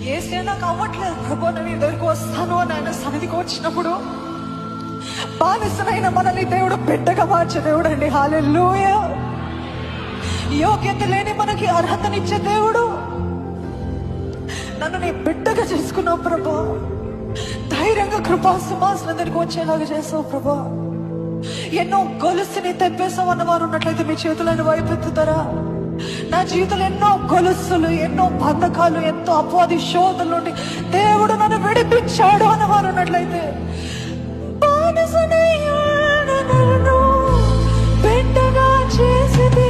ఏసే నాకు అవ్వట్లేదు ప్రభు, నేను నీ దగ్గరికి వస్తాను అని ఆయన సన్నిధికి వచ్చినప్పుడు బానిసనైన మనల్ని దేవుడు బిడ్డగా మార్చే దేవుడు అండి. హల్లెలూయా. యోగ్యత లేని మనకి అర్హతనిచ్చే దేవుడు. నన్ను నీ బిడ్డగా చేసుకున్నావు ప్రభా. ధైర్యంగా కృపా సింహాసనం దగ్గరికి వచ్చేలాగా చేసావు ప్రభా. ఎన్నో గొలుసుని తెప్పేసావు అన్నవారు ఉన్నట్లయితే మీ చేతులను వైపెత్తుతారా? నా జీవితంలో ఎన్నో గొలుసులు, ఎన్నో బంధకాలు, ఎంతో అపవాది శోధనల నుండి దేవుడు నన్ను విడిపించాడు అన్నవారు ఉన్నట్లయితే బానిసనయ్యాను, నన్ను బిడ్డగా చేసింది